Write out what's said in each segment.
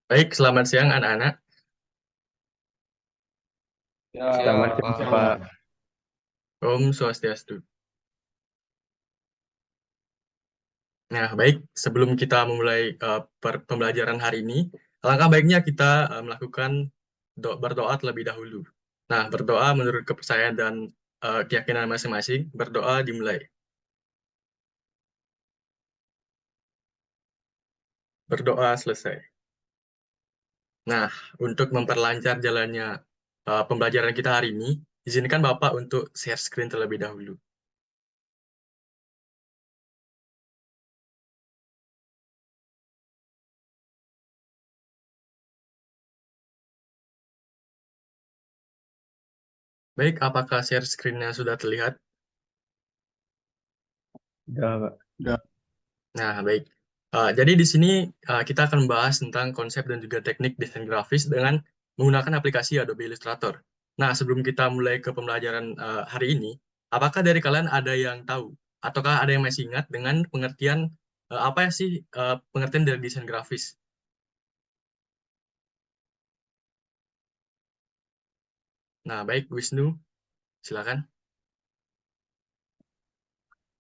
Baik, selamat siang anak-anak. Ya, Selamat siang, Pak. Om Swastiastu. Nah, baik, sebelum kita memulai pembelajaran hari ini, alangkah baiknya kita melakukan berdoa terlebih dahulu. Nah, berdoa menurut kepercayaan dan keyakinan masing-masing, berdoa dimulai. Berdoa selesai. Nah, untuk memperlancar jalannya pembelajaran kita hari ini, izinkan Bapak untuk share screen terlebih dahulu. Baik, apakah share screen-nya sudah terlihat? Udah, Pak. udah. Nah, baik. Jadi di sini kita akan membahas tentang konsep dan juga teknik desain grafis dengan menggunakan aplikasi Adobe Illustrator. Nah, sebelum kita mulai ke pembelajaran hari ini, apakah dari kalian ada yang tahu ataukah ada yang masih ingat dengan pengertian apa sih pengertian dari desain grafis? Nah, baik, Wisnu, silakan.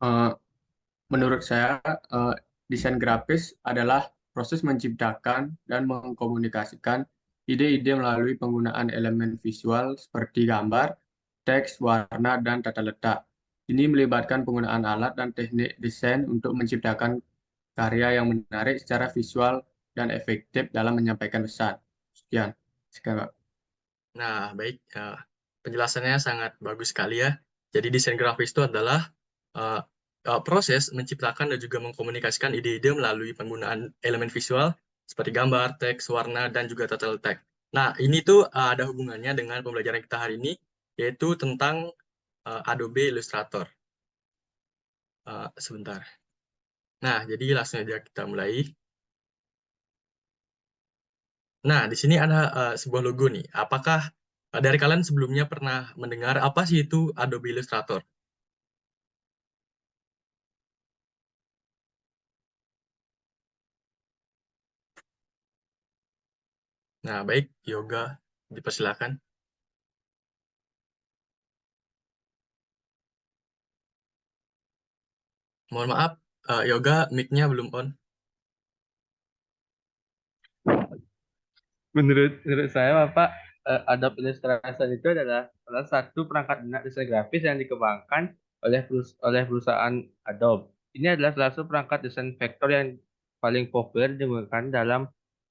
Eh, Menurut saya, eh, desain grafis adalah proses menciptakan dan mengkomunikasikan ide-ide melalui penggunaan elemen visual seperti gambar, teks, warna, dan tata letak. Ini melibatkan penggunaan alat dan teknik desain untuk menciptakan karya yang menarik secara visual dan efektif dalam menyampaikan pesan. Sekian. Sekian, Pak. Nah, baik, penjelasannya sangat bagus sekali ya. Jadi desain grafis itu adalah uh, proses menciptakan dan juga mengkomunikasikan ide-ide melalui penggunaan elemen visual seperti gambar, teks, warna, dan juga tata letak. Nah, ini tuh ada hubungannya dengan pembelajaran kita hari ini, yaitu tentang Adobe Illustrator. Sebentar. Nah, jadi langsung aja kita mulai. Nah, di sini ada sebuah logo nih. Apakah dari kalian sebelumnya pernah mendengar apa sih itu Adobe Illustrator? Nah, baik, Yoga, dipersilakan. Mohon maaf, Yoga, mic-nya belum on. Menurut saya, Bapak, Adobe Illustrator itu adalah salah satu perangkat lunak desain grafis yang dikembangkan oleh perusahaan Adobe. Ini adalah salah satu perangkat desain vektor yang paling populer digunakan dalam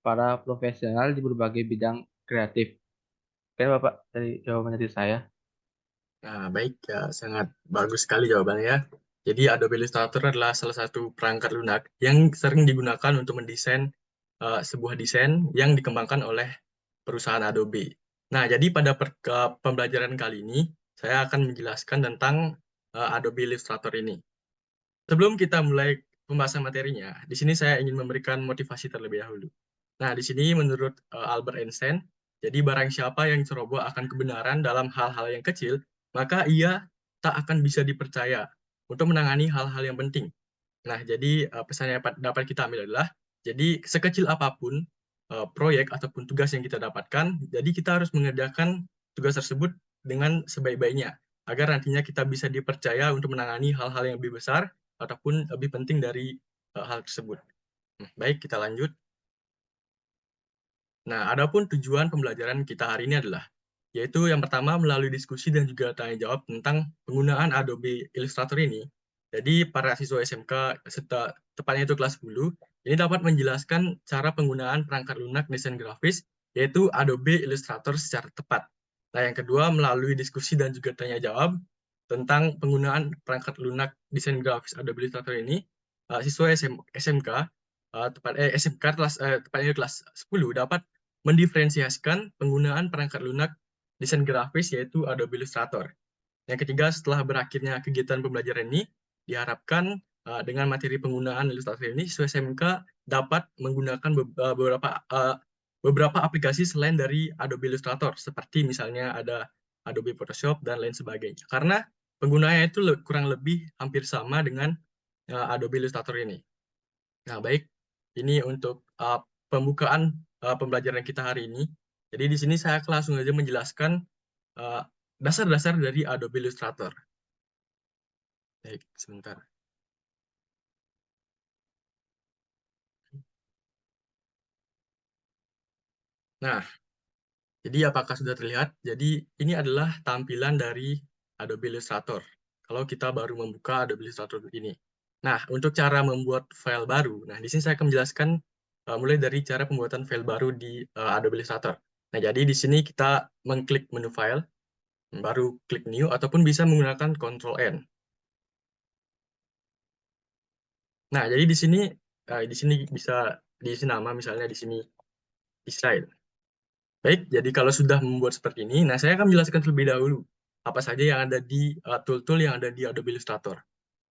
para profesional di berbagai bidang kreatif. Oke, Bapak, dari jawaban dari saya. Nah, baik, ya, sangat bagus sekali jawabannya ya. Jadi, Adobe Illustrator adalah salah satu perangkat lunak yang sering digunakan untuk mendesain sebuah desain yang dikembangkan oleh perusahaan Adobe. Nah, jadi pada pembelajaran kali ini, saya akan menjelaskan tentang Adobe Illustrator ini. Sebelum kita mulai pembahasan materinya, di sini saya ingin memberikan motivasi terlebih dahulu. Nah, di sini menurut Albert Einstein, jadi barang siapa yang ceroboh akan kebenaran dalam hal-hal yang kecil, maka ia tak akan bisa dipercaya untuk menangani hal-hal yang penting. Nah, jadi pesan yang dapat kita ambil adalah, jadi sekecil apapun proyek ataupun tugas yang kita dapatkan, jadi kita harus mengerjakan tugas tersebut dengan sebaik-baiknya, agar nantinya kita bisa dipercaya untuk menangani hal-hal yang lebih besar ataupun lebih penting dari hal tersebut. Baik, kita lanjut. Nah, adapun tujuan pembelajaran kita hari ini adalah, yaitu yang pertama melalui diskusi dan juga tanya jawab tentang penggunaan Adobe Illustrator ini. Jadi, para siswa SMK, tepatnya itu kelas 10, ini dapat menjelaskan cara penggunaan perangkat lunak desain grafis, yaitu Adobe Illustrator secara tepat. Nah, yang kedua, melalui diskusi dan juga tanya jawab tentang penggunaan perangkat lunak desain grafis Adobe Illustrator ini, siswa SMK, tepatnya kelas 10 dapat mendiferensiasikan penggunaan perangkat lunak desain grafis yaitu Adobe Illustrator. Yang ketiga, setelah berakhirnya kegiatan pembelajaran ini, diharapkan dengan materi penggunaan Illustrator ini, siswa SMK dapat menggunakan beberapa aplikasi selain dari Adobe Illustrator, seperti misalnya ada Adobe Photoshop dan lain sebagainya. Karena penggunanya itu kurang lebih hampir sama dengan Adobe Illustrator ini. Nah, baik. Ini untuk pembukaan pembelajaran kita hari ini. Jadi di sini saya akan langsung saja menjelaskan dasar-dasar dari Adobe Illustrator. Baik, sebentar. Nah, jadi apakah sudah terlihat? Jadi ini adalah tampilan dari Adobe Illustrator. Kalau kita baru membuka Adobe Illustrator ini. Nah, untuk cara membuat file baru, nah di sini saya akan menjelaskan mulai dari cara pembuatan file baru di Adobe Illustrator. Nah, jadi di sini kita mengklik menu file, baru klik new, ataupun bisa menggunakan Ctrl N. Nah, jadi di sini bisa diisi nama, misalnya di sini Israel. Baik, jadi kalau sudah membuat seperti ini, nah saya akan menjelaskan terlebih dahulu apa saja yang ada di tool-tool yang ada di Adobe Illustrator.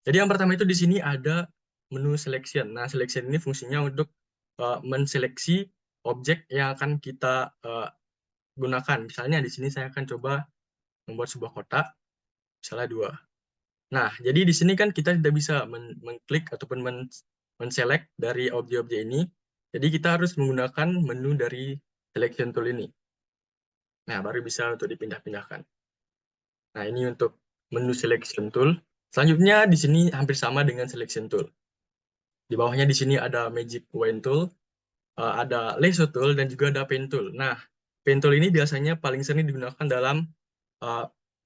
Jadi yang pertama itu di sini ada menu selection. Nah, selection ini fungsinya untuk menseleksi objek yang akan kita gunakan. Misalnya di sini saya akan coba membuat sebuah kotak, misalnya 2. Nah, jadi di sini kan kita tidak bisa mengklik ataupun men-select dari objek-objek ini. Jadi kita harus menggunakan menu dari selection tool ini. Nah, baru bisa untuk dipindah-pindahkan. Nah, ini untuk menu selection tool. Selanjutnya di sini hampir sama dengan selection tool. Di bawahnya di sini ada magic wand tool, ada lasso tool, dan juga ada pen tool. Nah, pen tool ini biasanya paling sering digunakan dalam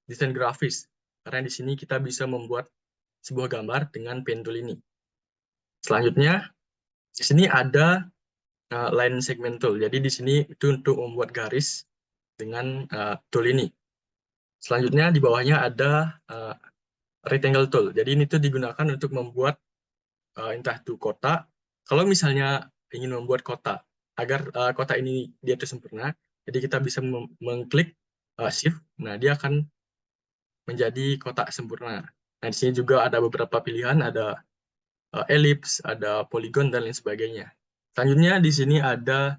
desain grafis. Karena di sini kita bisa membuat sebuah gambar dengan pen tool ini. Selanjutnya, di sini ada line segment tool. Jadi di sini itu untuk membuat garis dengan tool ini. Selanjutnya di bawahnya ada rectangle tool. Jadi ini tuh digunakan untuk membuat entah itu kotak. Kalau misalnya ingin membuat kotak agar kotak ini dia itu sempurna, jadi kita bisa mengklik shift. Nah, dia akan menjadi kotak sempurna. Nah, di sini juga ada beberapa pilihan, ada ellipse, ada polygon, dan lain sebagainya. Selanjutnya di sini ada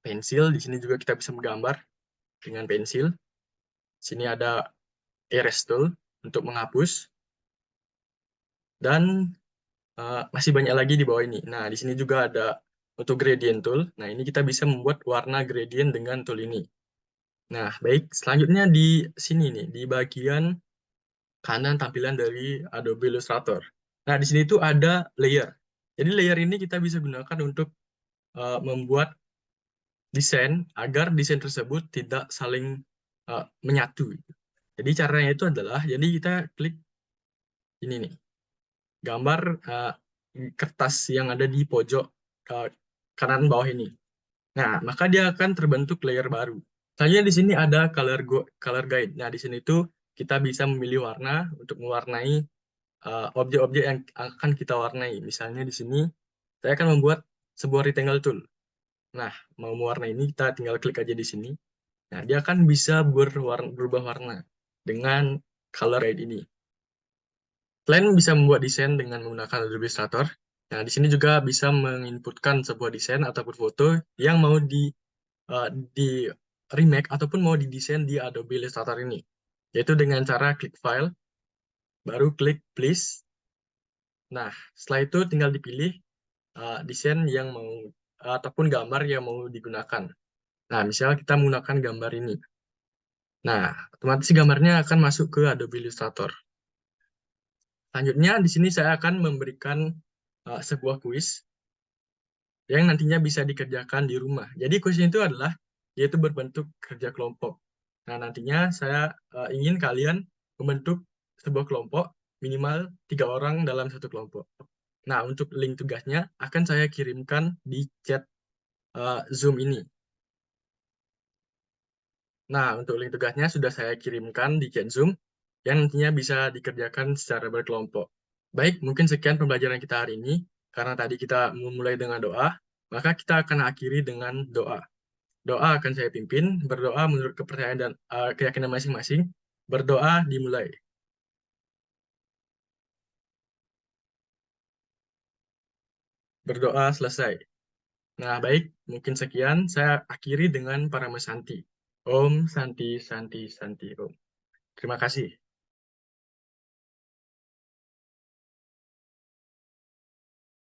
pensil. Di sini juga kita bisa menggambar dengan pensil. Di sini ada erase tool untuk menghapus. Dan masih banyak lagi di bawah ini. Nah, di sini juga ada untuk gradient tool. Nah, ini kita bisa membuat warna gradient dengan tool ini. Nah, baik. Selanjutnya di sini nih, di bagian kanan tampilan dari Adobe Illustrator. Nah, di sini tuh ada layer. Jadi layer ini kita bisa gunakan untuk membuat desain agar desain tersebut tidak saling menyatu. Jadi caranya itu adalah, jadi kita klik ini nih, gambar kertas yang ada di pojok kanan bawah ini. Nah, maka dia akan terbentuk layer baru. Selanjutnya di sini ada color guide. Nah, di sini tuh kita bisa memilih warna untuk mewarnai objek-objek yang akan kita warnai. Misalnya di sini saya akan membuat sebuah rectangle tool. Nah, mau mewarnai ini kita tinggal klik aja di sini. Nah, dia akan bisa berubah warna dengan color guide ini. Selain bisa membuat desain dengan menggunakan Adobe Illustrator, nah di sini juga bisa menginputkan sebuah desain ataupun foto yang mau di remake ataupun mau didesain di Adobe Illustrator ini, yaitu dengan cara klik file, baru klik please. Nah, setelah itu tinggal dipilih desain yang mau ataupun gambar yang mau digunakan. Nah, misalnya kita menggunakan gambar ini. Nah, otomatis gambarnya akan masuk ke Adobe Illustrator. Selanjutnya, di sini saya akan memberikan sebuah kuis yang nantinya bisa dikerjakan di rumah. Jadi kuisnya itu adalah, yaitu berbentuk kerja kelompok. Nah, nantinya saya ingin kalian membentuk sebuah kelompok, minimal 3 orang dalam satu kelompok. Nah, untuk link tugasnya akan saya kirimkan di chat Zoom ini. Nah, untuk link tugasnya sudah saya kirimkan di chat Zoom, yang nantinya bisa dikerjakan secara berkelompok. Baik, mungkin sekian pembelajaran kita hari ini. Karena tadi kita memulai dengan doa, maka kita akan akhiri dengan doa. Doa akan saya pimpin, berdoa menurut kepercayaan dan keyakinan masing-masing. Berdoa dimulai. Berdoa selesai. Nah, baik, mungkin sekian. Saya akhiri dengan Paramasanti. Om Santi Santi Santi Om. Terima kasih.